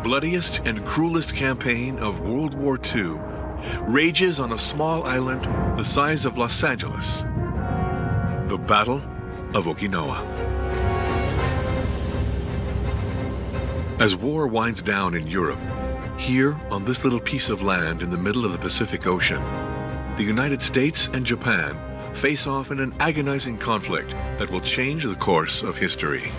bloodiest and cruelest campaign of World War II rages on a small island the size of Los Angeles, the Battle of Okinawa. As war winds down in Europe, here on this little piece of land in the middle of the Pacific Ocean, the United States and Japan face off in an agonizing conflict that will change the course of history.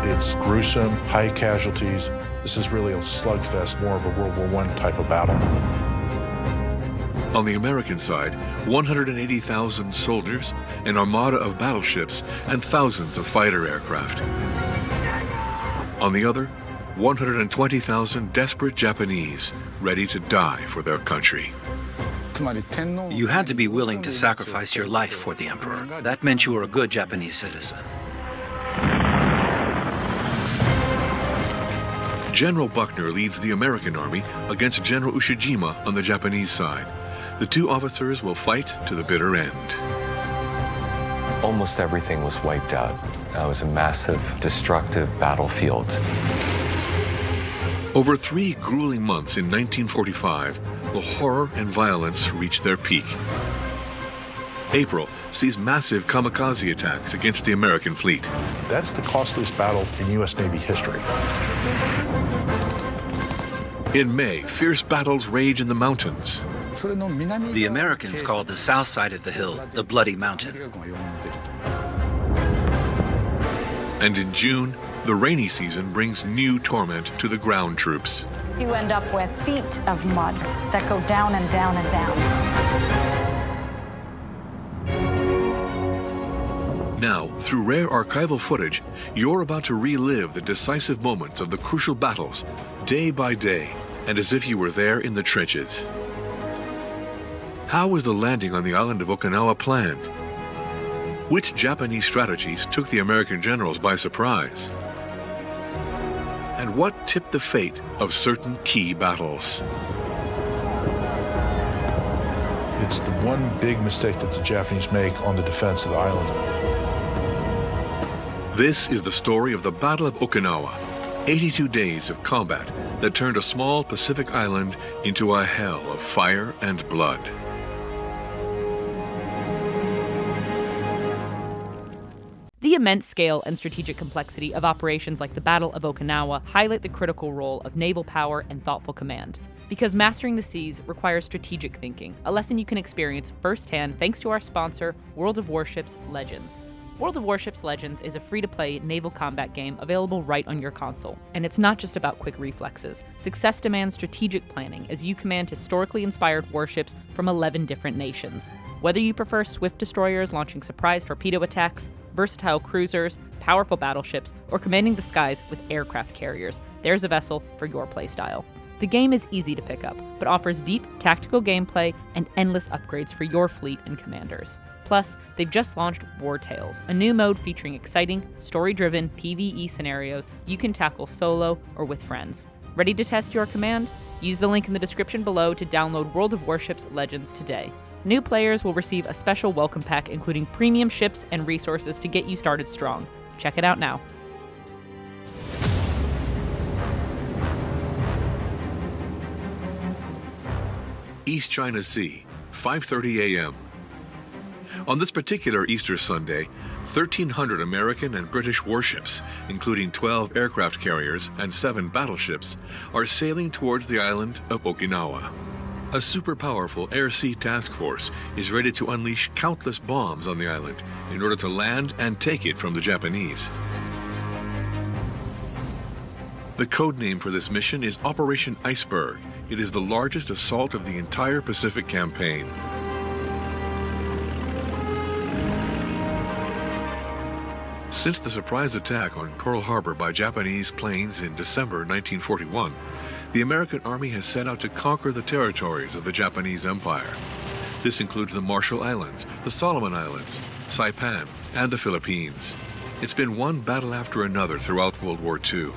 It's gruesome, high casualties. This is really a slugfest, more of a World War I type of battle. On the American side, 180,000 soldiers, an armada of battleships, and thousands of fighter aircraft. On the other, 120,000 desperate Japanese ready to die for their country. You had to be willing to sacrifice your life for the emperor. That meant you were a good Japanese citizen. General Buckner leads the American army against General Ushima on the Japanese side. The two officers will fight to the bitter end. Almost everything was wiped out. It was a massive, destructive battlefield. Over 3 grueling months in 1945, the horror and violence reached their peak. April sees massive kamikaze attacks against the American fleet. That's the costliest battle in U.S. Navy history. In May, fierce battles rage in the mountains. The Americans called the south side of the hill the Bloody Mountain. And in June, the rainy season brings new torment to the ground troops. You end up with feet of mud that go down and down and down. Now, through rare archival footage, you're about to relive the decisive moments of the crucial battles, day by day, and as if you were there in the trenches. How was the landing on the island of Okinawa planned? Which Japanese strategies took the American generals by surprise? And what tipped the fate of certain key battles? It's the one big mistake that the Japanese make on the defense of the island. This is the story of the Battle of Okinawa, 82 days of combat that turned a small Pacific island into a hell of fire and blood. The immense scale and strategic complexity of operations like the Battle of Okinawa highlight the critical role of naval power and thoughtful command. Because mastering the seas requires strategic thinking, a lesson you can experience firsthand thanks to our sponsor, World of Warships Legends. World of Warships Legends is a free-to-play naval combat game available right on your console. And it's not just about quick reflexes. Success demands strategic planning as you command historically inspired warships from 11 different nations. Whether you prefer swift destroyers launching surprise torpedo attacks, versatile cruisers, powerful battleships, or commanding the skies with aircraft carriers, there's a vessel for your playstyle. The game is easy to pick up, but offers deep tactical gameplay and endless upgrades for your fleet and commanders. Plus, they've just launched War Tales, a new mode featuring exciting, story-driven PvE scenarios you can tackle solo or with friends. Ready to test your command? Use the link in the description below to download World of Warships Legends today. New players will receive a special welcome pack including premium ships and resources to get you started strong. Check it out now. East China Sea, 5:30 a.m. On this particular Easter Sunday, 1,300 American and British warships, including 12 aircraft carriers and 7 battleships, are sailing towards the island of Okinawa. A super-powerful air-sea task force is ready to unleash countless bombs on the island in order to land and take it from the Japanese. The code name for this mission is Operation Iceberg. It is the largest assault of the entire Pacific campaign. Since the surprise attack on Pearl Harbor by Japanese planes in December 1941, the American Army has set out to conquer the territories of the Japanese Empire. This includes the Marshall Islands, the Solomon Islands, Saipan, and the Philippines. It's been one battle after another throughout World War II.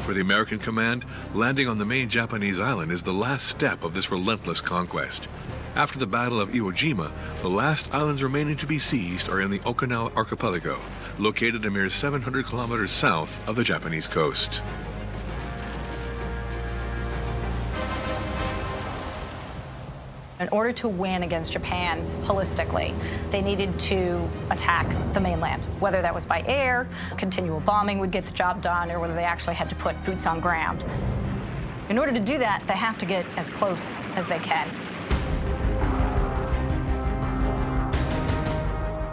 For the American command, landing on the main Japanese island is the last step of this relentless conquest. After the Battle of Iwo Jima, the last islands remaining to be seized are in the Okinawa archipelago, located a mere 700 kilometers south of the Japanese coast. In order to win against Japan holistically, they needed to attack the mainland, whether that was by air, continual bombing would get the job done, or whether they actually had to put boots on ground. In order to do that, they have to get as close as they can.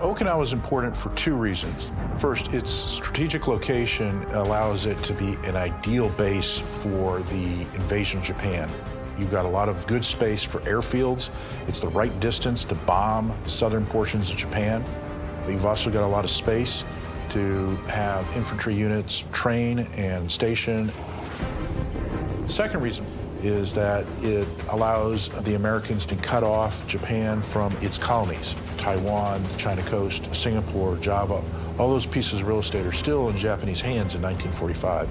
Okinawa is important for two reasons. First, its strategic location allows it to be an ideal base for the invasion of Japan. You've got a lot of good space for airfields. It's the right distance to bomb southern portions of Japan. You've also got a lot of space to have infantry units train and station. The second reason is that it allows the Americans to cut off Japan from its colonies. Taiwan, the China coast, Singapore, Java, all those pieces of real estate are still in Japanese hands in 1945.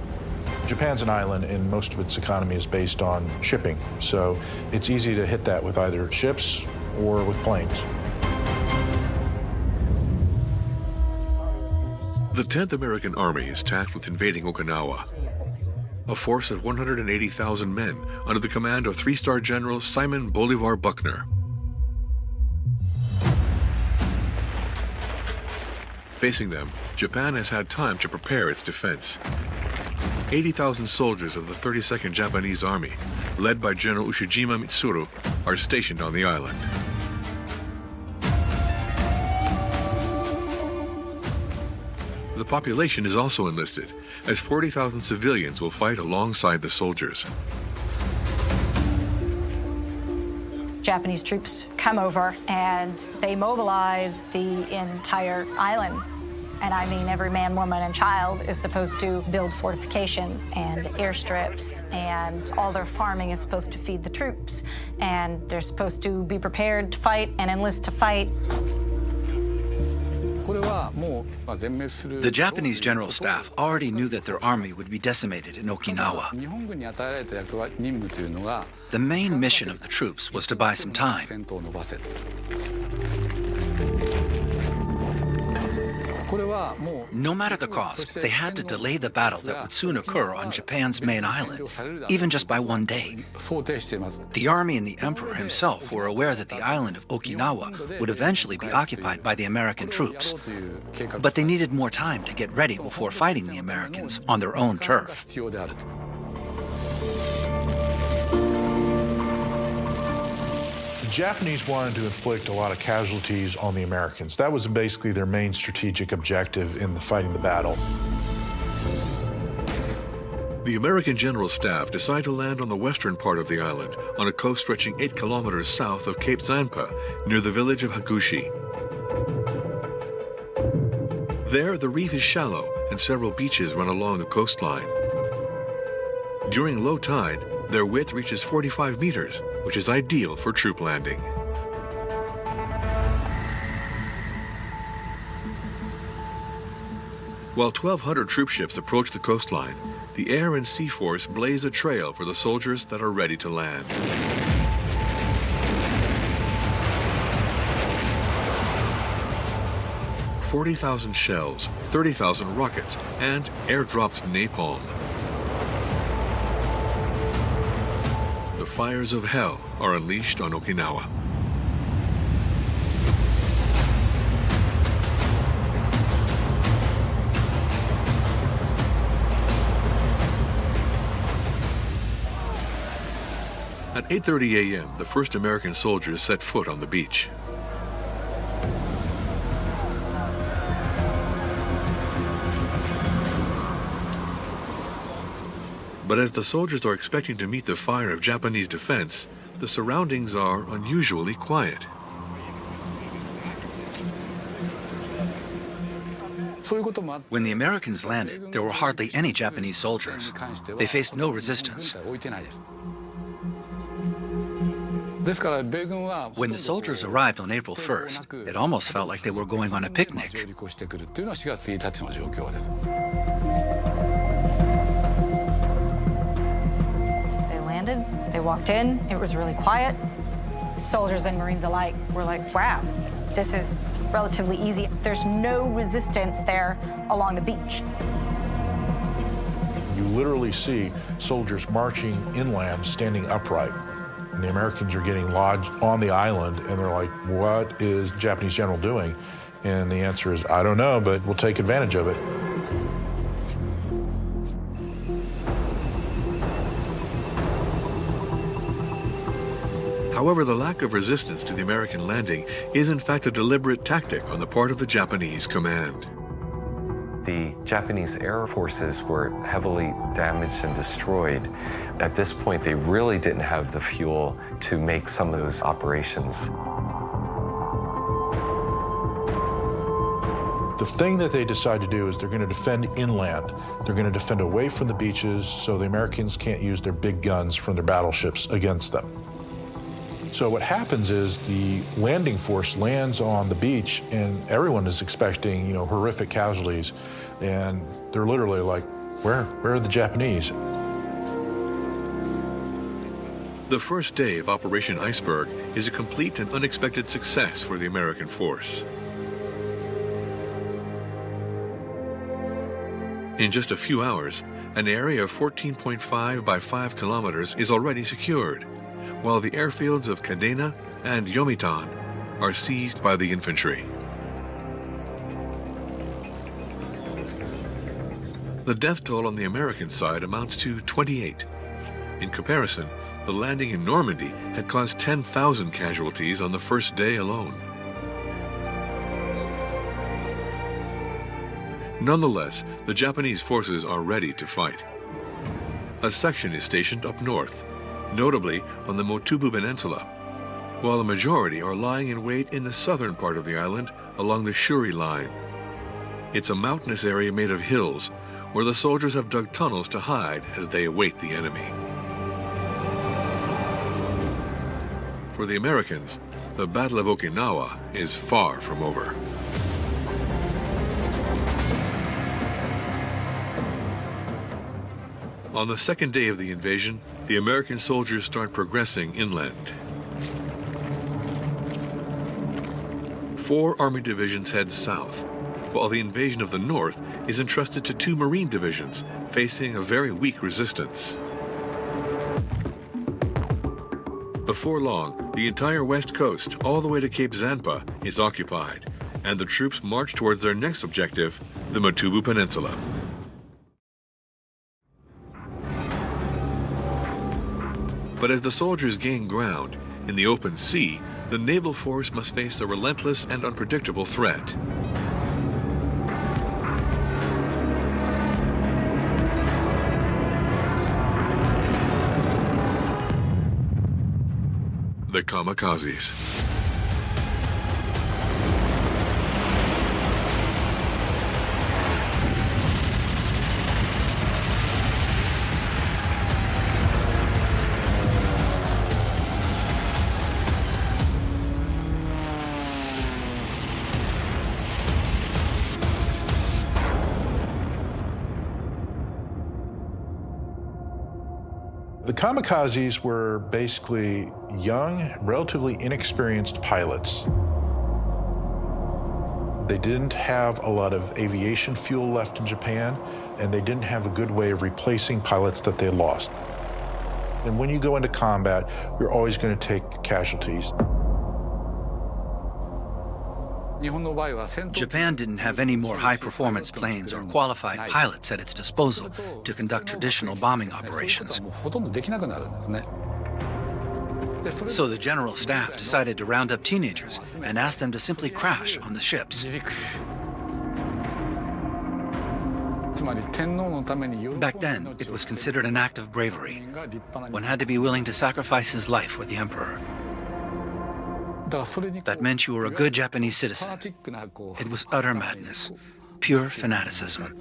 Japan's an island, and most of its economy is based on shipping, so it's easy to hit that with either ships or with planes. The 10th American Army is tasked with invading Okinawa, a force of 180,000 men under the command of three-star General Simon Bolivar Buckner. Facing them, Japan has had time to prepare its defense. 80,000 soldiers of the 32nd Japanese Army, led by General Ushima Mitsuru, are stationed on the island. The population is also enlisted, as 40,000 civilians will fight alongside the soldiers. Japanese troops come over and they mobilize the entire island. And I mean, every man, woman, and child is supposed to build fortifications and airstrips, and all their farming is supposed to feed the troops. And they're supposed to be prepared to fight and enlist to fight. The Japanese general staff already knew that their army would be decimated in Okinawa. The main mission of the troops was to buy some time. No matter the cost, they had to delay the battle that would soon occur on Japan's main island, even just by one day. The army and the emperor himself were aware that the island of Okinawa would eventually be occupied by the American troops, but they needed more time to get ready before fighting the Americans on their own turf. The Japanese wanted to inflict a lot of casualties on the Americans. That was basically their main strategic objective in fighting the battle. The American General Staff decide to land on the western part of the island, on a coast stretching 8 kilometers south of Cape Zanpa, near the village of Hagushi. There, the reef is shallow, and several beaches run along the coastline. During low tide, their width reaches 45 meters, which is ideal for troop landing. While 1,200 troop ships approach the coastline, the air and sea force blaze a trail for the soldiers that are ready to land. "40,000 shells, 30,000 rockets, and airdropped napalm. The fires of hell are unleashed on Okinawa. At 8:30 a.m., the first American soldiers set foot on the beach. But as the soldiers are expecting to meet the fire of Japanese defense, the surroundings are unusually quiet. When the Americans landed, there were hardly any Japanese soldiers. They faced no resistance. When the soldiers arrived on April 1st, it almost felt like they were going on a picnic. They landed, they walked in, it was really quiet. Soldiers and Marines alike were like, wow, this is relatively easy. There's no resistance there along the beach. You literally see soldiers marching inland, standing upright. And the Americans are getting lodged on the island, and they're like, what is the Japanese general doing? And the answer is, I don't know, but we'll take advantage of it. However, the lack of resistance to the American landing is in fact a deliberate tactic on the part of the Japanese command. The Japanese air forces were heavily damaged and destroyed. At this point, they really didn't have the fuel to make some of those operations. The thing that they decide to do is they're going to defend inland. They're going to defend away from the beaches so the Americans can't use their big guns from their battleships against them. So what happens is the landing force lands on the beach, and everyone is expecting, you know, horrific casualties, and they're literally like, where are the Japanese? The first day of Operation Iceberg is a complete and unexpected success for the American force. In just a few hours, an area of 14.5 by 5 kilometers is already secured, while the airfields of Kadena and Yomitan are seized by the infantry. The death toll on the American side amounts to 28. In comparison, the landing in Normandy had caused 10,000 casualties on the first day alone. Nonetheless, the Japanese forces are ready to fight. A section is stationed up north, notably on the Motubu Peninsula, while the majority are lying in wait in the southern part of the island along the Shuri Line. It's a mountainous area made of hills where the soldiers have dug tunnels to hide as they await the enemy. For the Americans, the Battle of Okinawa is far from over. On the second day of the invasion, the American soldiers start progressing inland. 4 Army divisions head south, while the invasion of the North is entrusted to 2 Marine divisions, facing a very weak resistance. Before long, the entire west coast, all the way to Cape Zanpa, is occupied, and the troops march towards their next objective, the Motubu Peninsula. But as the soldiers gain ground, in the open sea, the naval force must face a relentless and unpredictable threat. The kamikazes. The kamikazes were basically young, relatively inexperienced pilots. They didn't have a lot of aviation fuel left in Japan, and they didn't have a good way of replacing pilots that they had lost. And when you go into combat, you're always going to take casualties. Japan didn't have any more high-performance planes or qualified pilots at its disposal to conduct traditional bombing operations. So the General Staff decided to round up teenagers and ask them to simply crash on the ships. Back then, it was considered an act of bravery. One had to be willing to sacrifice his life for the emperor. That meant you were a good Japanese citizen. It was utter madness, pure fanaticism.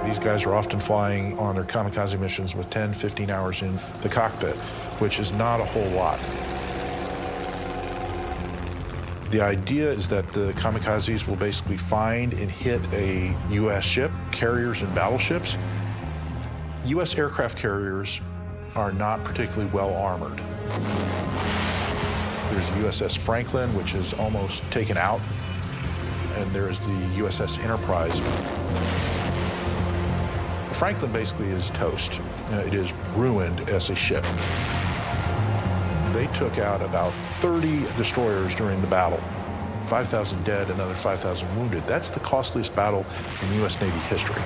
These guys are often flying on their kamikaze missions with 10, 15 hours in the cockpit, which is not a whole lot. The idea is that the kamikazes will basically find and hit a U.S. ship, carriers and battleships. U.S. aircraft carriers are not particularly well armored. There's the USS Franklin, which is almost taken out, and there's the USS Enterprise. The Franklin basically is toast. It is ruined as a ship. They took out about 30 destroyers during the battle. 5,000 dead, another 5,000 wounded. That's the costliest battle in U.S. Navy history.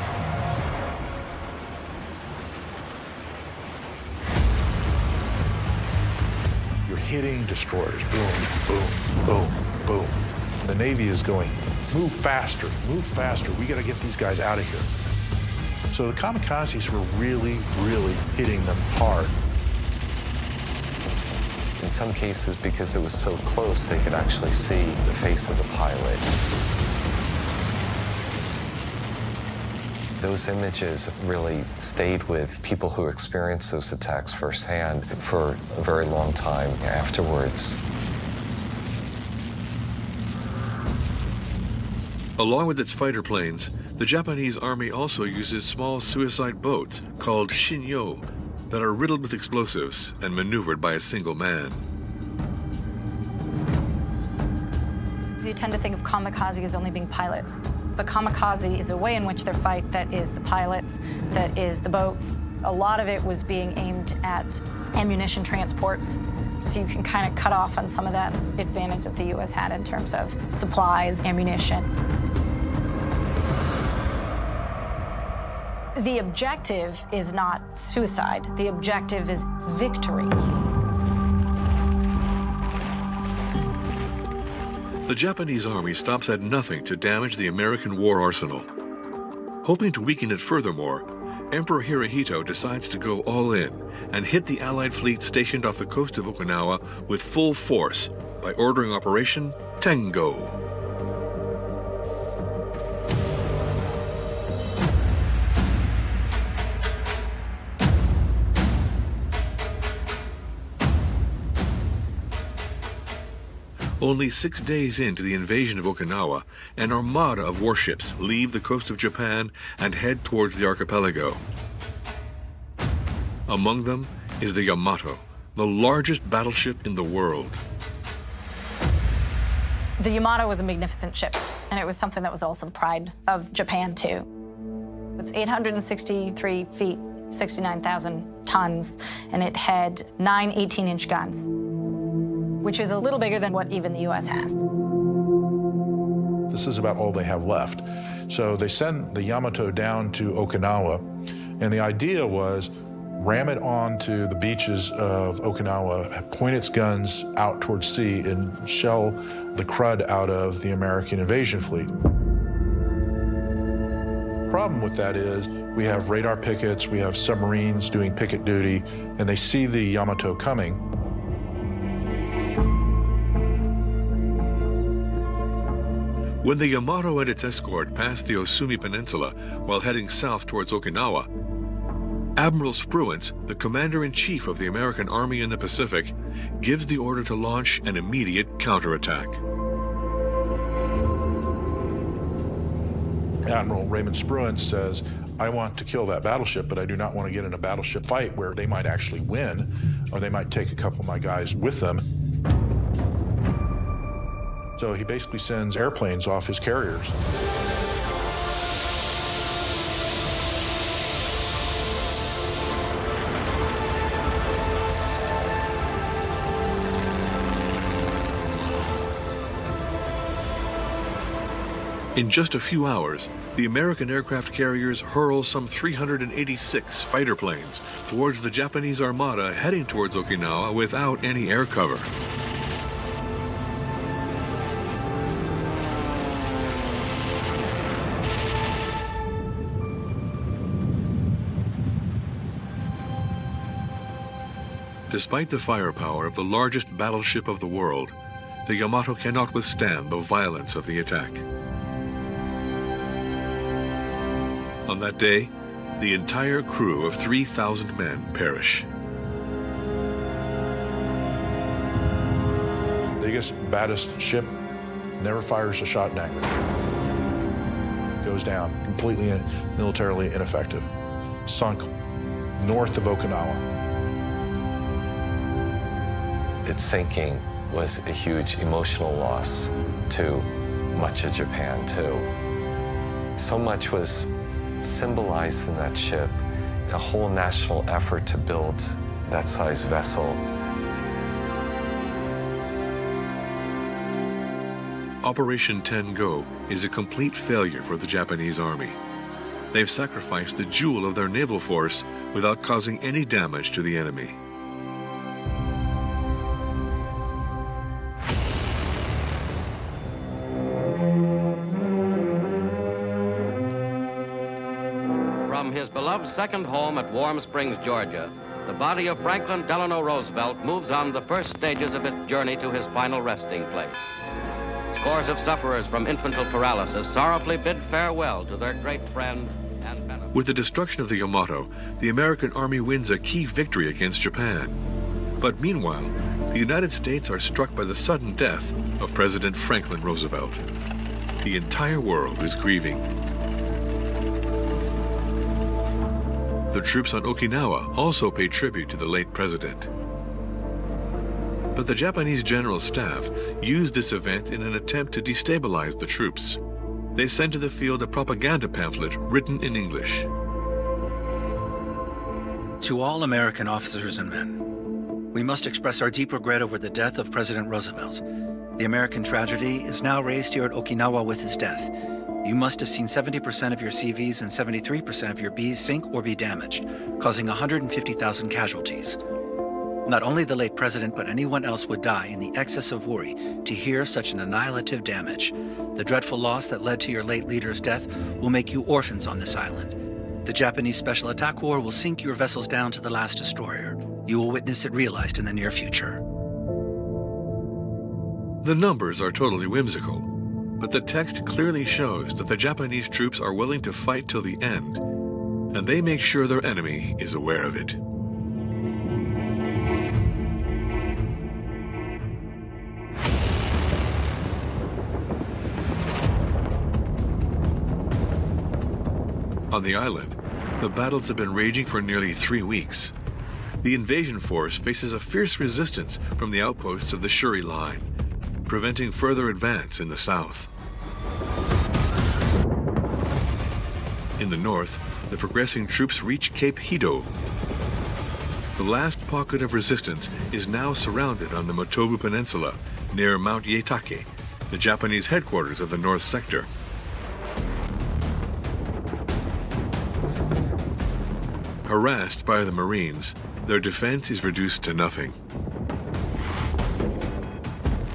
You're hitting destroyers, boom, boom, boom, boom. The Navy is going, move faster, we gotta get these guys out of here. So the kamikazes were really, really hitting them hard. In some cases, because it was so close, they could actually see the face of the pilot. Those images really stayed with people who experienced those attacks firsthand for a very long time afterwards. Along with its fighter planes, the Japanese Army also uses small suicide boats called shinyo that are riddled with explosives and maneuvered by a single man. You tend to think of kamikaze as only being pilot, but kamikaze is a way in which they fight that is the pilots, that is the boats. A lot of it was being aimed at ammunition transports, so you can kind of cut off on some of that advantage that the U.S. had in terms of supplies, ammunition. The objective is not suicide. The objective is victory. The Japanese army stops at nothing to damage the American war arsenal. Hoping to weaken it furthermore, Emperor Hirohito decides to go all in and hit the Allied fleet stationed off the coast of Okinawa with full force by ordering Operation Tengo. Only 6 days into the invasion of Okinawa, an armada of warships leave the coast of Japan and head towards the archipelago. Among them is the Yamato, the largest battleship in the world. The Yamato was a magnificent ship, and it was something that was also the pride of Japan, too. It's 863 feet, 69,000 tons, and it had 9 18-inch guns, which is a little bigger than what even the U.S. has. This is about all they have left. So they send the Yamato down to Okinawa, and the idea was ram it onto the beaches of Okinawa, point its guns out towards sea, and shell the crud out of the American invasion fleet. Problem with that is we have radar pickets, we have submarines doing picket duty, and they see the Yamato coming. When the Yamato and its escort passed the Osumi Peninsula while heading south towards Okinawa, Admiral Spruance, the commander-in-chief of the American Army in the Pacific, gives the order to launch an immediate counterattack. Admiral Raymond Spruance says, I want to kill that battleship, but I do not want to get in a battleship fight where they might actually win, or they might take a couple of my guys with them. So he basically sends airplanes off his carriers. In just a few hours, the American aircraft carriers hurl some 386 fighter planes towards the Japanese armada heading towards Okinawa without any air cover. Despite the firepower of the largest battleship of the world, the Yamato cannot withstand the violence of the attack. On that day, the entire crew of 3,000 men perish. The biggest, baddest ship never fires a shot in anger. Goes down, completely militarily ineffective. Sunk north of Okinawa. Its sinking was a huge emotional loss to much of Japan, too. So much was symbolized in that ship, a whole national effort to build that size vessel. Operation Ten-Go is a complete failure for the Japanese Army. They've sacrificed the jewel of their naval force without causing any damage to the enemy. From his beloved second home at Warm Springs, Georgia, the body of Franklin Delano Roosevelt moves on the first stages of its journey to his final resting place. Scores of sufferers from infantile paralysis sorrowfully bid farewell to their great friend and benefactor. With the destruction of the Yamato, the American Army wins a key victory against Japan. But meanwhile, the United States are struck by the sudden death of President Franklin Roosevelt. The entire world is grieving. The troops on Okinawa also pay tribute to the late president. But the Japanese General Staff used this event in an attempt to destabilize the troops. They sent to the field a propaganda pamphlet written in English. To all American officers and men, we must express our deep regret over the death of President Roosevelt. The American tragedy is now raised here at Okinawa with his death. You must have seen 70% of your CVs and 73% of your Bs sink or be damaged, causing 150,000 casualties. Not only the late president, but anyone else would die in the excess of worry to hear such an annihilative damage. The dreadful loss that led to your late leader's death will make you orphans on this island. The Japanese Special Attack Corps will sink your vessels down to the last destroyer. You will witness it realized in the near future. The numbers are totally whimsical, but the text clearly shows that the Japanese troops are willing to fight till the end, and they make sure their enemy is aware of it. On the island, the battles have been raging for nearly 3 weeks. The invasion force faces a fierce resistance from the outposts of the Shuri Line, preventing further advance in the south. In the north, the progressing troops reach Cape Hido. The last pocket of resistance is now surrounded on the Motobu Peninsula, near Mount Yaitake, the Japanese headquarters of the North Sector. Harassed by the Marines, their defense is reduced to nothing.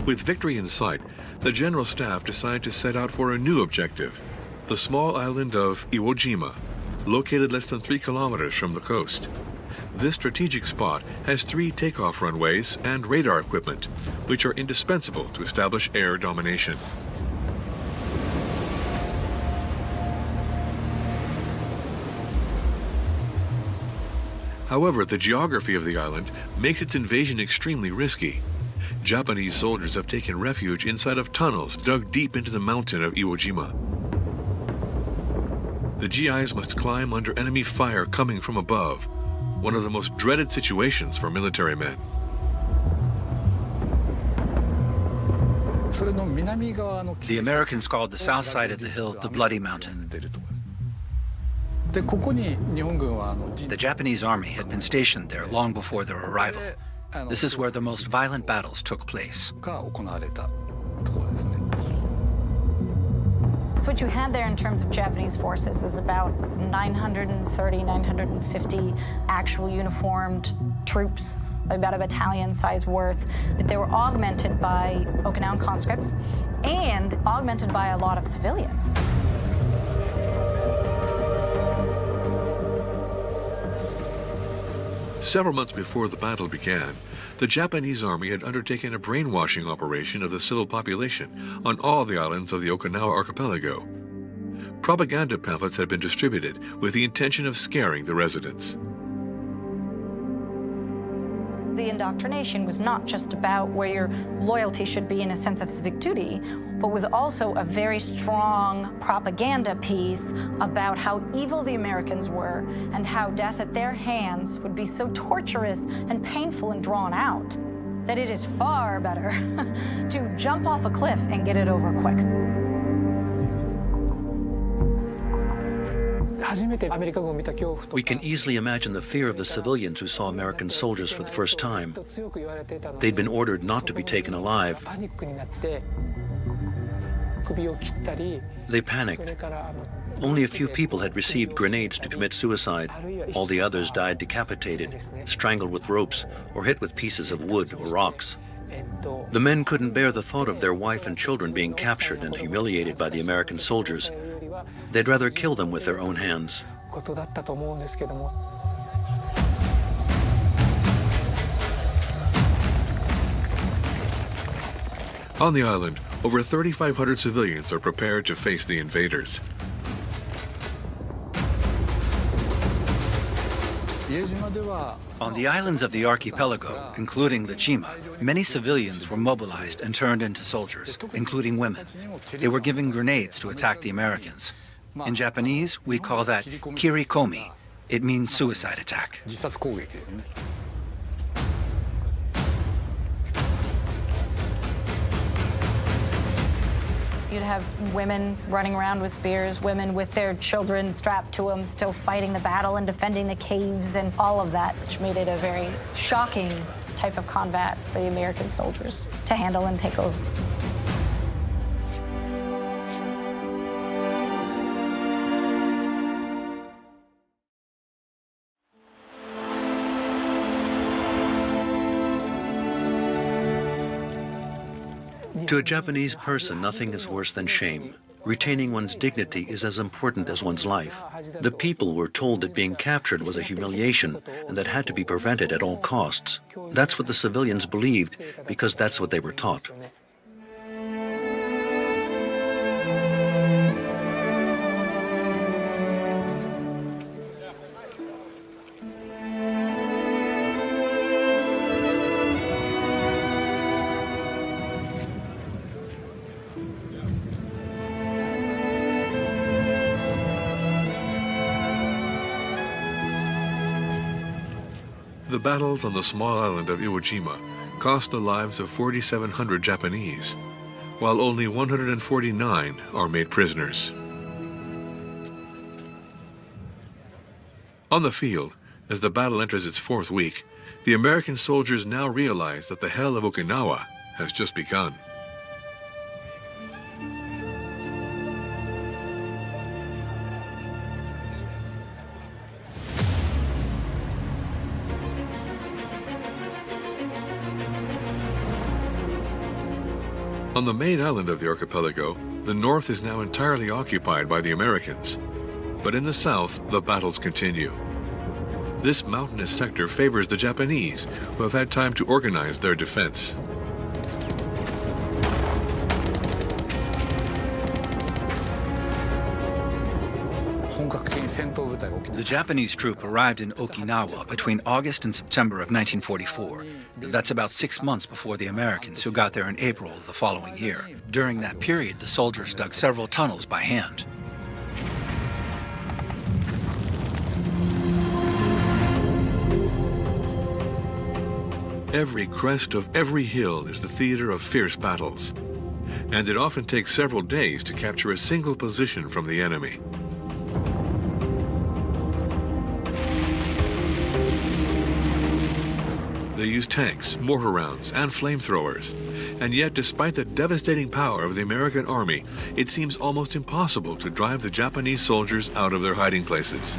With victory in sight, the General Staff decide to set out for a new objective, the small island of Iwo Jima, located less than 3 kilometers from the coast. This strategic spot has 3 takeoff runways and radar equipment, which are indispensable to establish air domination. However, the geography of the island makes its invasion extremely risky. Japanese soldiers have taken refuge inside of tunnels dug deep into the mountain of Iwo Jima. The GIs must climb under enemy fire coming from above, one of the most dreaded situations for military men. The Americans called the south side of the hill the Bloody Mountain. The Japanese army had been stationed there long before their arrival. This is where the most violent battles took place. So what you had there in terms of Japanese forces is about 930, 950 actual uniformed troops, about a battalion size worth. But they were augmented by Okinawan conscripts and augmented by a lot of civilians. Several months before the battle began, the Japanese army had undertaken a brainwashing operation of the civil population on all the islands of the Okinawa archipelago. Propaganda pamphlets had been distributed with the intention of scaring the residents. The indoctrination was not just about where your loyalty should be in a sense of civic duty, but was also a very strong propaganda piece about how evil the Americans were and how death at their hands would be so torturous and painful and drawn out that it is far better to jump off a cliff and get it over quick. We can easily imagine the fear of the civilians who saw American soldiers for the first time. They'd been ordered not to be taken alive. They panicked. Only a few people had received grenades to commit suicide. All the others died decapitated, strangled with ropes, or hit with pieces of wood or rocks. The men couldn't bear the thought of their wife and children being captured and humiliated by the American soldiers. They'd rather kill them with their own hands. On the island, over 3,500 civilians are prepared to face the invaders. On the islands of the archipelago, including Ushima, many civilians were mobilized and turned into soldiers, including women. They were given grenades to attack the Americans. In Japanese, we call that kirikomi. It means suicide attack. You'd have women running around with spears, women with their children strapped to them, still fighting the battle and defending the caves and all of that, which made it a very shocking type of combat for the American soldiers to handle and take over. To a Japanese person, nothing is worse than shame. Retaining one's dignity is as important as one's life. The people were told that being captured was a humiliation and that had to be prevented at all costs. That's what the civilians believed because that's what they were taught. The battles on the small island of Iwo cost the lives of 4,700 Japanese, while only 149 are made prisoners. On the field, as the battle enters its fourth week, the American soldiers now realize that the hell of Okinawa has just begun. On the main island of the archipelago, the north is now entirely occupied by the Americans. But in the south, the battles continue. This mountainous sector favors the Japanese, who have had time to organize their defense. The Japanese troop arrived in Okinawa between August and September of 1944. That's about 6 months before the Americans, who got there in April of the following year. During that period, the soldiers dug several tunnels by hand. Every crest of every hill is the theater of fierce battles, and it often takes several days to capture a single position from the enemy. They use tanks, mortar rounds, and flamethrowers. And yet, despite the devastating power of the American army, it seems almost impossible to drive the Japanese soldiers out of their hiding places.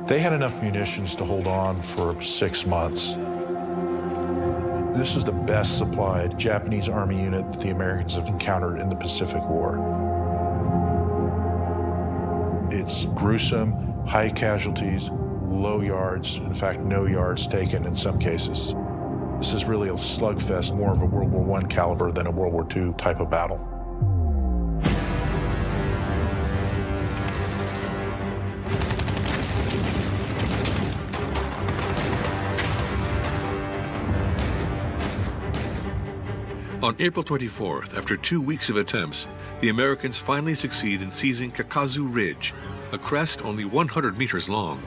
They had enough munitions to hold on for 6 months. This is the best supplied Japanese army unit that the Americans have encountered in the Pacific War. It's gruesome, high casualties, low yards, in fact, no yards taken in some cases. This is really a slugfest, more of a World War I caliber than a World War II type of battle. On April 24th, after 2 weeks of attempts, the Americans finally succeed in seizing Kakazu Ridge, a crest only 100 meters long.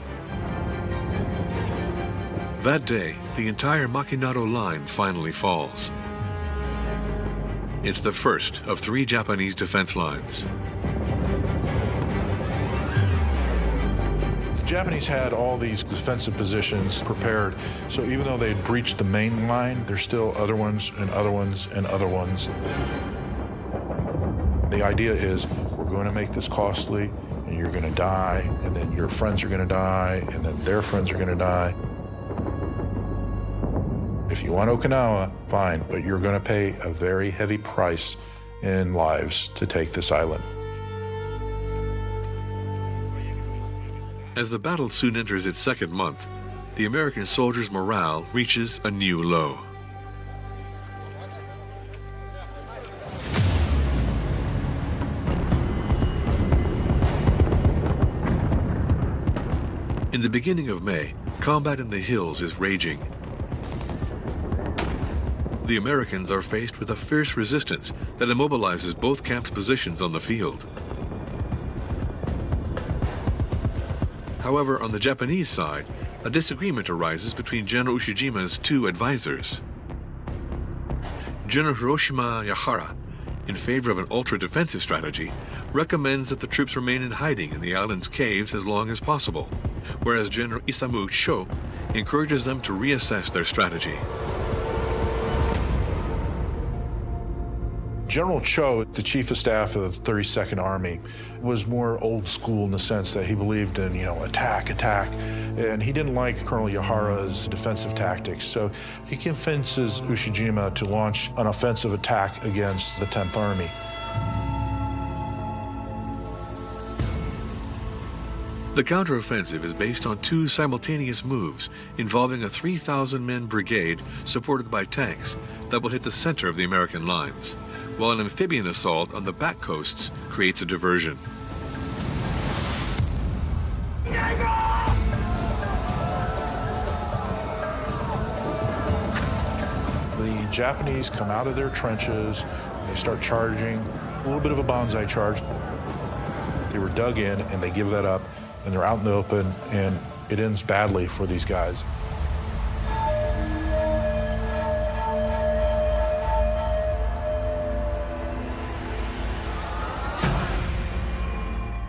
That day, the entire Makinado line finally falls. It's the first of 3 Japanese defense lines. The Japanese had all these defensive positions prepared, so even though they'd breached the main line, there's still other ones and other ones and other ones. The idea is, we're going to make this costly, and you're going to die, and then your friends are going to die, and then their friends are going to die. If you want Okinawa, fine, but you're going to pay a very heavy price in lives to take this island. As the battle soon enters its second month, the American soldiers' morale reaches a new low. In the beginning of May, combat in the hills is raging. The Americans are faced with a fierce resistance that immobilizes both camps' positions on the field. However, on the Japanese side, a disagreement arises between General Ushijima's 2 advisors. General Hiroshima Yahara, in favor of an ultra-defensive strategy, recommends that the troops remain in hiding in the island's caves as long as possible, whereas General Isamu Sho encourages them to reassess their strategy. General Cho, the chief of staff of the 32nd Army, was more old school in the sense that he believed in, attack, and he didn't like Colonel Yahara's defensive tactics. So he convinces Ushijima to launch an offensive attack against the 10th Army. The counteroffensive is based on 2 simultaneous moves involving a 3,000-man brigade supported by tanks that will hit the center of the American lines, while an amphibian assault on the back coasts creates a diversion. The Japanese come out of their trenches, they start charging, a little bit of a bonsai charge. They were dug in and they give that up, and they're out in the open, and it ends badly for these guys.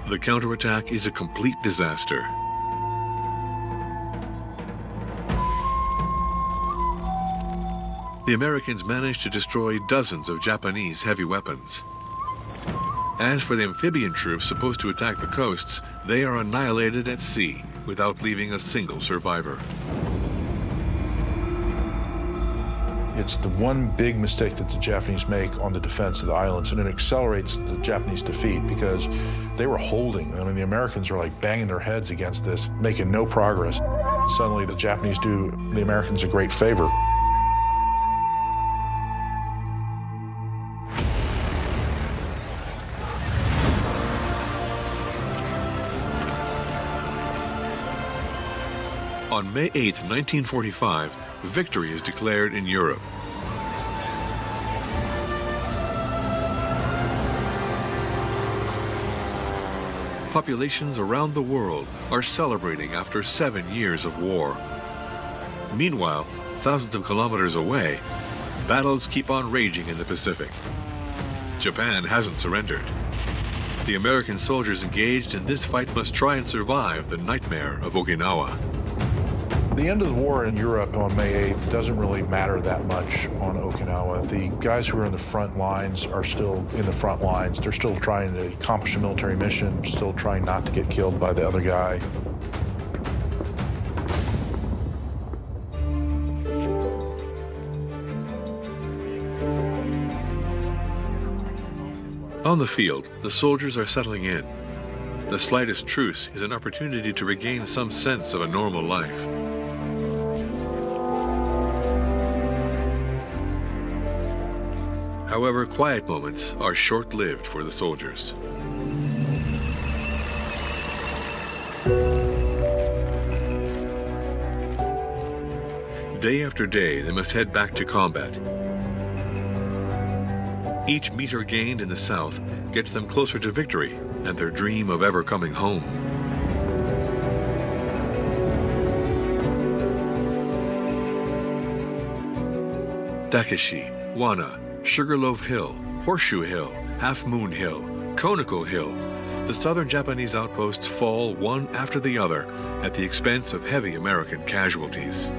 The counterattack is a complete disaster. The Americans managed to destroy dozens of Japanese heavy weapons. As for the amphibian troops supposed to attack the coasts, they are annihilated at sea without leaving a single survivor. It's the one big mistake that the Japanese make on the defense of the islands, and it accelerates the Japanese defeat because they were holding. I mean, the Americans are like banging their heads against this, making no progress. Suddenly, the Japanese do the Americans a great favor. On May 8, 1945, victory is declared in Europe. Populations around the world are celebrating after 7 years of war. Meanwhile, thousands of kilometers away, battles keep on raging in the Pacific. Japan hasn't surrendered. The American soldiers engaged in this fight must try and survive the nightmare of Okinawa. The end of the war in Europe on May 8th doesn't really matter that much on Okinawa. The guys who are in the front lines are still in the front lines. They're still trying to accomplish a military mission, still trying not to get killed by the other guy. On the field, the soldiers are settling in. The slightest truce is an opportunity to regain some sense of a normal life. However, quiet moments are short-lived for the soldiers. Day after day, they must head back to combat. Each meter gained in the south gets them closer to victory and their dream of ever coming home. Dakeshi, Wana, Sugarloaf Hill, Horseshoe Hill, Half Moon Hill, Konako Hill. The southern Japanese outposts fall one after the other at the expense of heavy American casualties.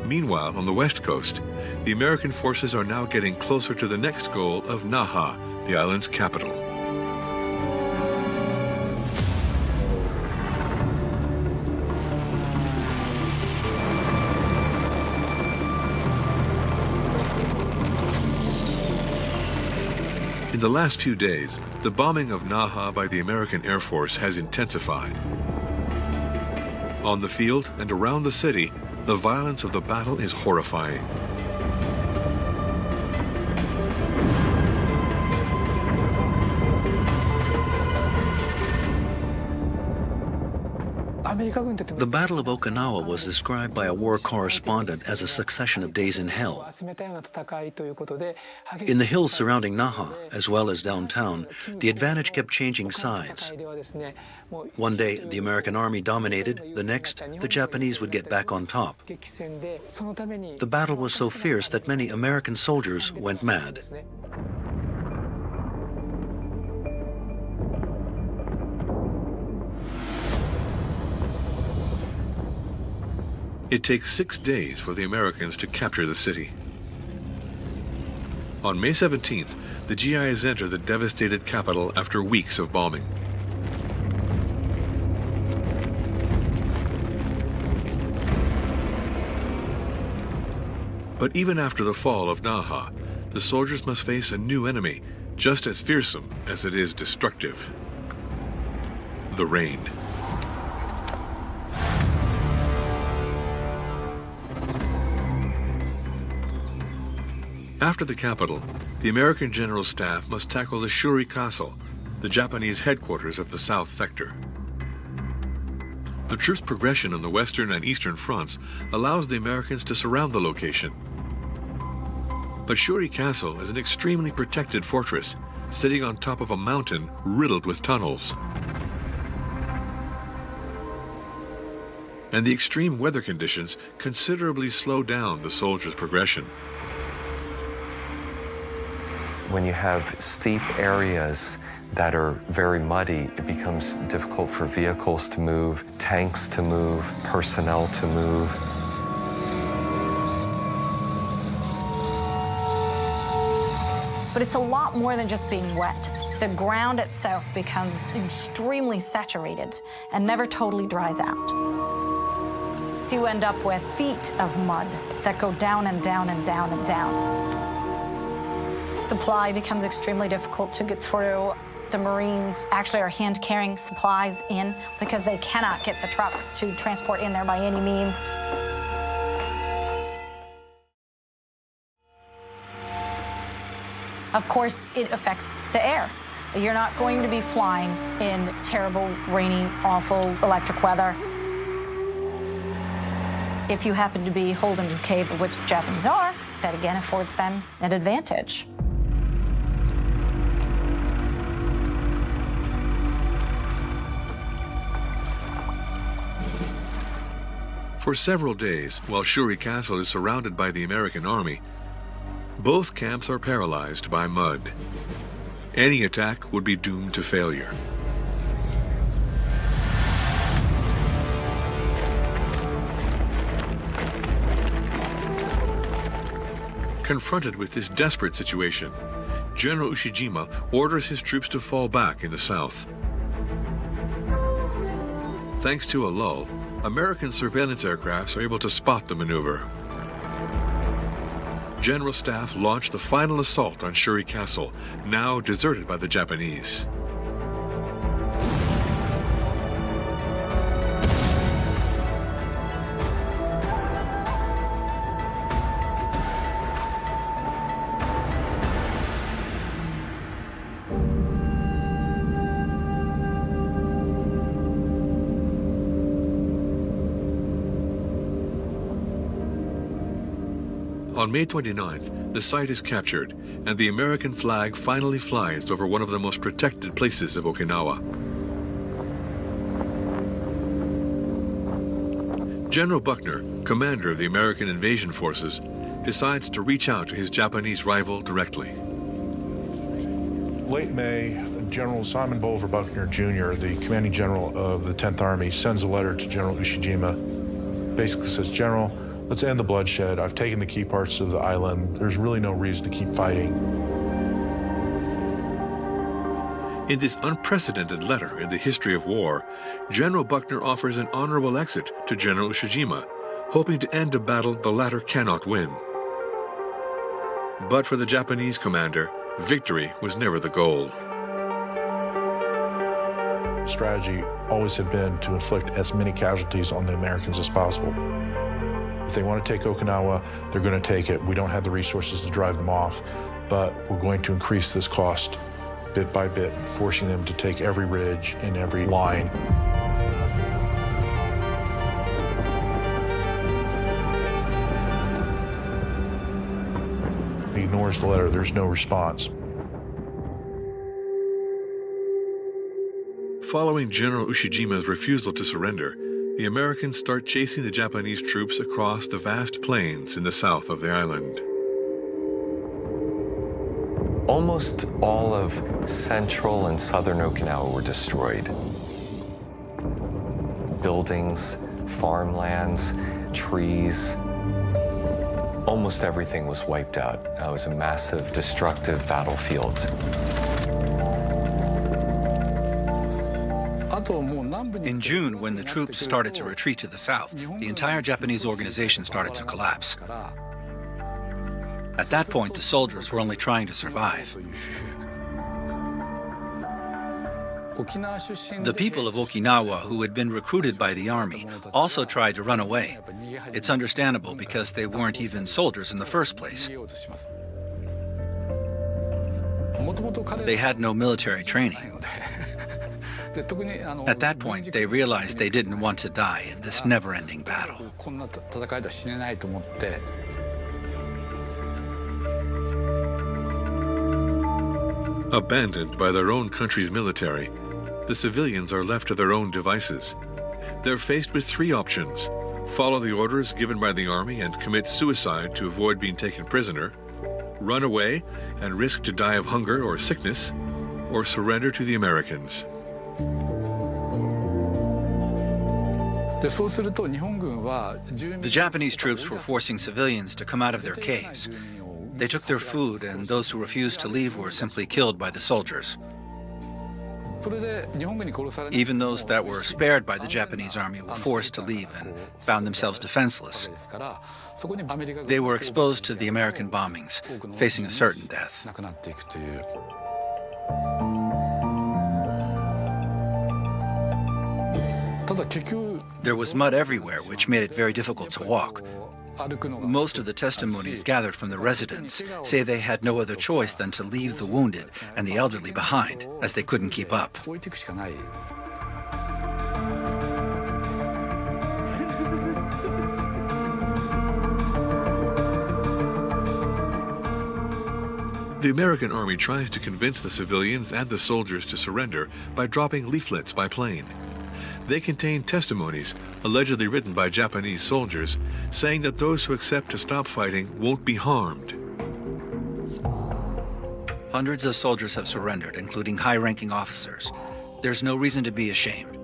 Meanwhile, on the west coast, the American forces are now getting closer to the next goal of Naha, the island's capital. In the last few days, the bombing of Naha by the American Air Force has intensified. On the field and around the city, the violence of the battle is horrifying. The Battle of Okinawa was described by a war correspondent as a succession of days in hell. In the hills surrounding Naha, as well as downtown, the advantage kept changing sides. One day, the American army dominated, the next, the Japanese would get back on top. The battle was so fierce that many American soldiers went mad. It takes 6 days for the Americans to capture the city. On May 17th, the GIs enter the devastated capital after weeks of bombing. But even after the fall of Naha, the soldiers must face a new enemy, just as fearsome as it is destructive: the rain. After the capital, the American General Staff must tackle the Shuri Castle, the Japanese headquarters of the South Sector. The troops' progression on the western and eastern fronts allows the Americans to surround the location. But Shuri Castle is an extremely protected fortress, sitting on top of a mountain riddled with tunnels. And the extreme weather conditions considerably slow down the soldiers' progression. When you have steep areas that are very muddy, it becomes difficult for vehicles to move, tanks to move, personnel to move. But it's a lot more than just being wet. The ground itself becomes extremely saturated and never totally dries out. So you end up with feet of mud that go down and down and down and down. Supply becomes extremely difficult to get through. The Marines actually are hand-carrying supplies in because they cannot get the trucks to transport in there by any means. Of course, it affects the air. You're not going to be flying in terrible, rainy, awful electric weather. If you happen to be holed into a cave, of which the Japanese are, that again affords them an advantage. For several days, while Shuri Castle is surrounded by the American army, both camps are paralyzed by mud. Any attack would be doomed to failure. Confronted with this desperate situation, General Ushima orders his troops to fall back in the south. Thanks to a lull, American surveillance aircrafts are able to spot the maneuver. General Staff launched the final assault on Shuri Castle, now deserted by the Japanese. On May 29th, the site is captured, and the American flag finally flies over one of the most protected places of Okinawa. General Buckner, commander of the American invasion forces, decides to reach out to his Japanese rival directly. Late May, General Simon Bolivar Buckner Jr., the commanding general of the 10th Army, sends a letter to General Ushima. Basically says, General, let's end the bloodshed. I've taken the key parts of the island. There's really no reason to keep fighting. In this unprecedented letter in the history of war, General Buckner offers an honorable exit to General Ushima, hoping to end a battle the latter cannot win. But for the Japanese commander, victory was never the goal. The strategy always had been to inflict as many casualties on the Americans as possible. If they want to take Okinawa, they're going to take it. We don't have the resources to drive them off, but we're going to increase this cost bit by bit, forcing them to take every ridge and every line. He ignores the letter. There's no response. Following General Ushijima's refusal to surrender, the Americans start chasing the Japanese troops across the vast plains in the south of the island. Almost all of central and southern Okinawa were destroyed. Buildings, farmlands, trees, almost everything was wiped out. It was a massive, destructive battlefield. In June, when the troops started to retreat to the south, the entire Japanese organization started to collapse. At that point, the soldiers were only trying to survive. The people of Okinawa, who had been recruited by the army, also tried to run away. It's understandable because they weren't even soldiers in the first place. They had no military training. At that point, they realized they didn't want to die in this never-ending battle. Abandoned by their own country's military, the civilians are left to their own devices. They're faced with three options: follow the orders given by the army and commit suicide to avoid being taken prisoner, run away and risk to die of hunger or sickness, or surrender to the Americans. The Japanese troops were forcing civilians to come out of their caves. They took their food, and those who refused to leave were simply killed by the soldiers. Even those that were spared by the Japanese army were forced to leave and found themselves defenseless. They were exposed to the American bombings, facing a certain death. There was mud everywhere, which made it very difficult to walk. Most of the testimonies gathered from the residents say they had no other choice than to leave the wounded and the elderly behind, as they couldn't keep up. The American army tries to convince the civilians and the soldiers to surrender by dropping leaflets by plane. They contain testimonies, allegedly written by Japanese soldiers, saying that those who accept to stop fighting won't be harmed. Hundreds of soldiers have surrendered, including high-ranking officers. There's no reason to be ashamed.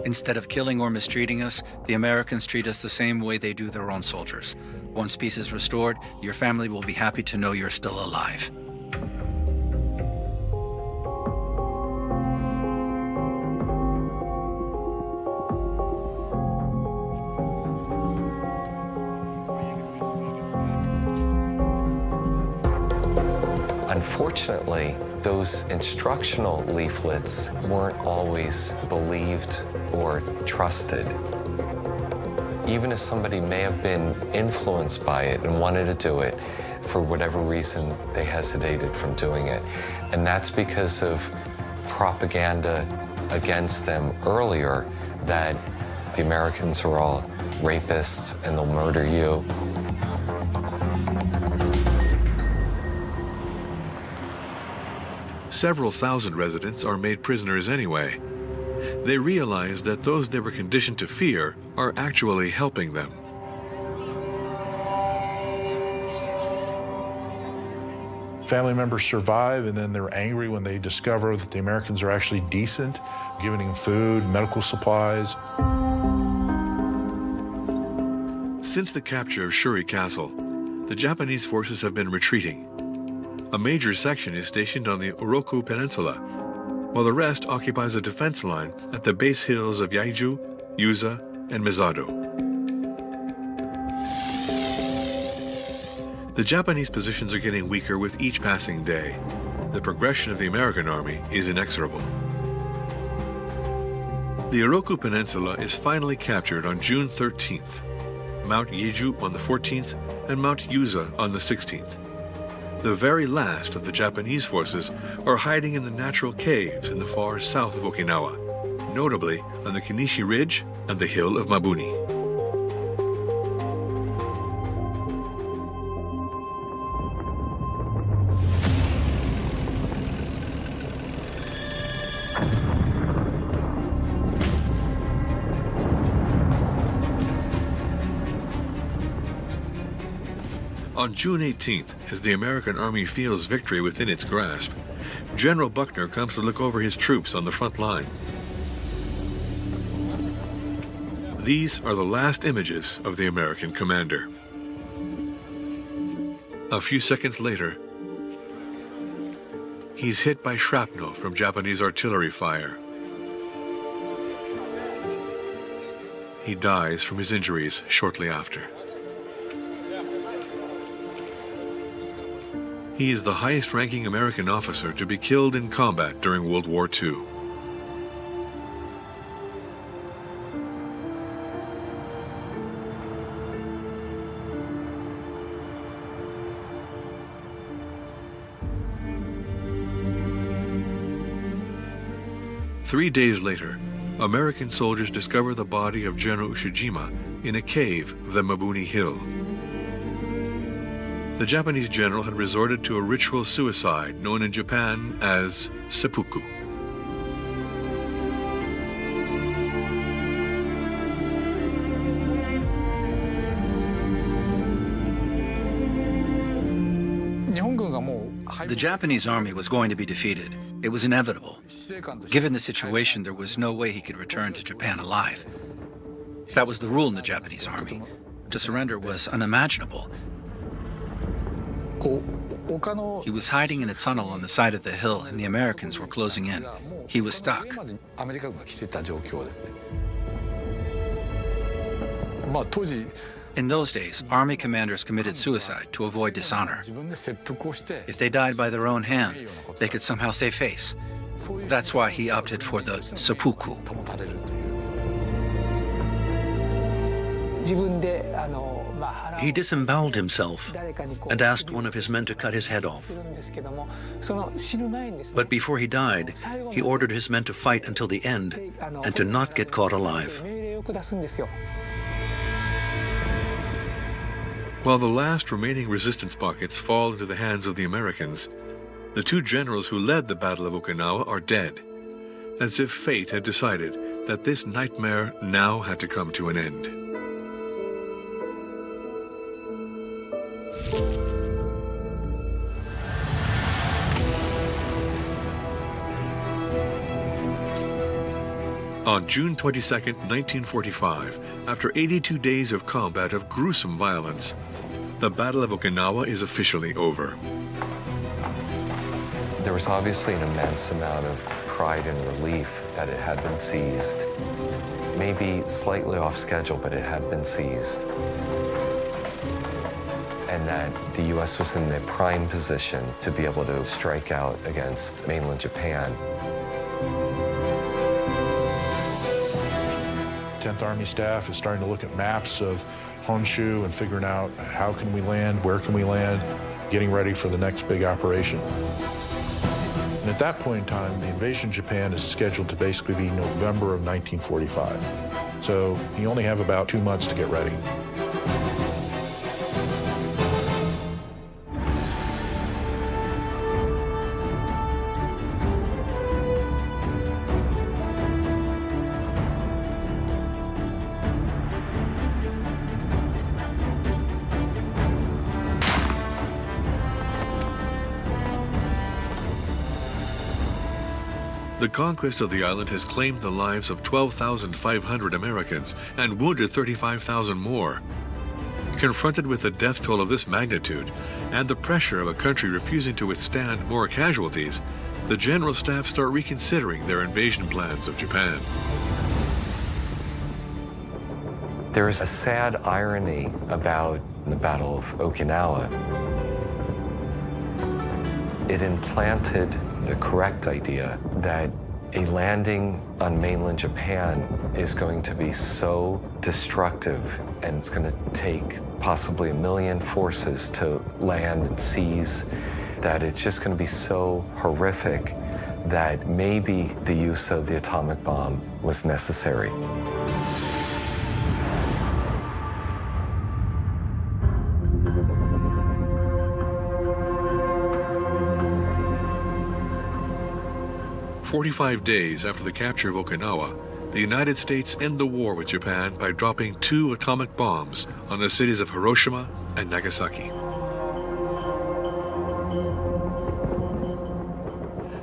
Instead of killing or mistreating us, the Americans treat us the same way they do their own soldiers. Once peace is restored, your family will be happy to know you're still alive. Unfortunately, those instructional leaflets weren't always believed or trusted. Even if somebody may have been influenced by it and wanted to do it, for whatever reason, they hesitated from doing it. And that's because of propaganda against them earlier, that the Americans are all rapists and they'll murder you. Several thousand residents are made prisoners anyway. They realize that those they were conditioned to fear are actually helping them. Family members survive, and then they're angry when they discover that the Americans are actually decent, giving them food, medical supplies. Since the capture of Shuri Castle, the Japanese forces have been retreating. A major section is stationed on the Oroku Peninsula, while the rest occupies a defense line at the base hills of Yaiju, Yuza, and Mizado. The Japanese positions are getting weaker with each passing day. The progression of the American army is inexorable. The Oroku Peninsula is finally captured on June 13th, Mount Yeju on the 14th, and Mount Yuza on the 16th. The very last of the Japanese forces are hiding in the natural caves in the far south of Okinawa, notably on the Kenichi Ridge and the hill of Mabuni. On June 18th, as the American army feels victory within its grasp, General Buckner comes to look over his troops on the front line. These are the last images of the American commander. A few seconds later, he's hit by shrapnel from Japanese artillery fire. He dies from his injuries shortly after. He is the highest-ranking American officer to be killed in combat during World War II. Three days later, American soldiers discover the body of General Ushima in a cave of the Mabuni Hill. The Japanese general had resorted to a ritual suicide known in Japan as seppuku. The Japanese army was going to be defeated. It was inevitable. Given the situation, there was no way he could return to Japan alive. That was the rule in the Japanese army. To surrender was unimaginable. He was hiding in a tunnel on the side of the hill, and the Americans were closing in. He was stuck. In those days, army commanders committed suicide to avoid dishonor. If they died by their own hand, they could somehow save face. That's why he opted for the seppuku. He disemboweled himself and asked one of his men to cut his head off. But before he died, he ordered his men to fight until the end and to not get caught alive. While the last remaining resistance pockets fall into the hands of the Americans, the two generals who led the Battle of Okinawa are dead, as if fate had decided that this nightmare now had to come to an end. On June 22, 1945, after 82 days of combat of gruesome violence, the Battle of Okinawa is officially over. There was obviously an immense amount of pride and relief that it had been seized. Maybe slightly off schedule, but it had been seized. And that the U.S. was in the prime position to be able to strike out against mainland Japan. 10th Army staff is starting to look at maps of Honshu and figuring out how can we land, where can we land, getting ready for the next big operation. And at that point in time, the invasion of Japan is scheduled to basically be November of 1945. So you only have about 2 months to get ready. The conquest of the island has claimed the lives of 12,500 Americans and wounded 35,000 more. Confronted with the death toll of this magnitude and the pressure of a country refusing to withstand more casualties, the General Staff start reconsidering their invasion plans of Japan. There is a sad irony about the Battle of Okinawa. It implanted the correct idea that a landing on mainland Japan is going to be so destructive, and it's going to take possibly 1 million forces to land and seize, that it's just going to be so horrific that maybe the use of the atomic bomb was necessary. "45 days after the capture of Okinawa, the United States end the war with Japan by dropping 2 atomic bombs on the cities of Hiroshima and Nagasaki.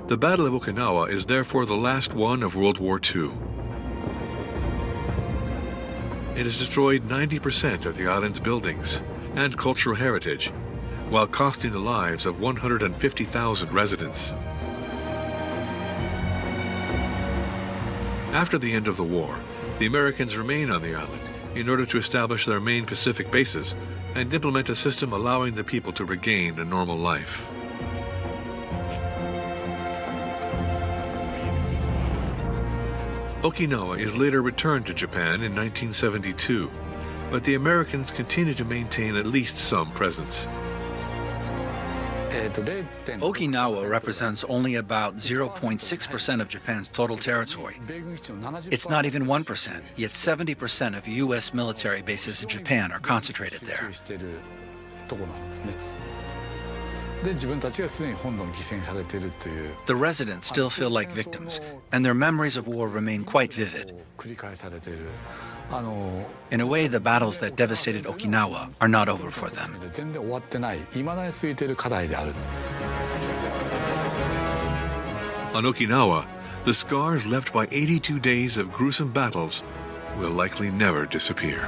The Battle of Okinawa is therefore the last one of World War II. It has destroyed 90% of the island's buildings and cultural heritage, while costing the lives of 150,000 residents. After the end of the war, the Americans remain on the island in order to establish their main Pacific bases and implement a system allowing the people to regain a normal life. Okinawa is later returned to Japan in 1972, but the Americans continue to maintain at least some presence. Okinawa represents only about 0.6% of Japan's total territory. It's not even 1%, yet 70% of U.S. military bases in Japan are concentrated there. The residents still feel like victims, and their memories of war remain quite vivid. In a way, the battles that devastated Okinawa are not over for them. On Okinawa, the scars left by 82 days of gruesome battles will likely never disappear.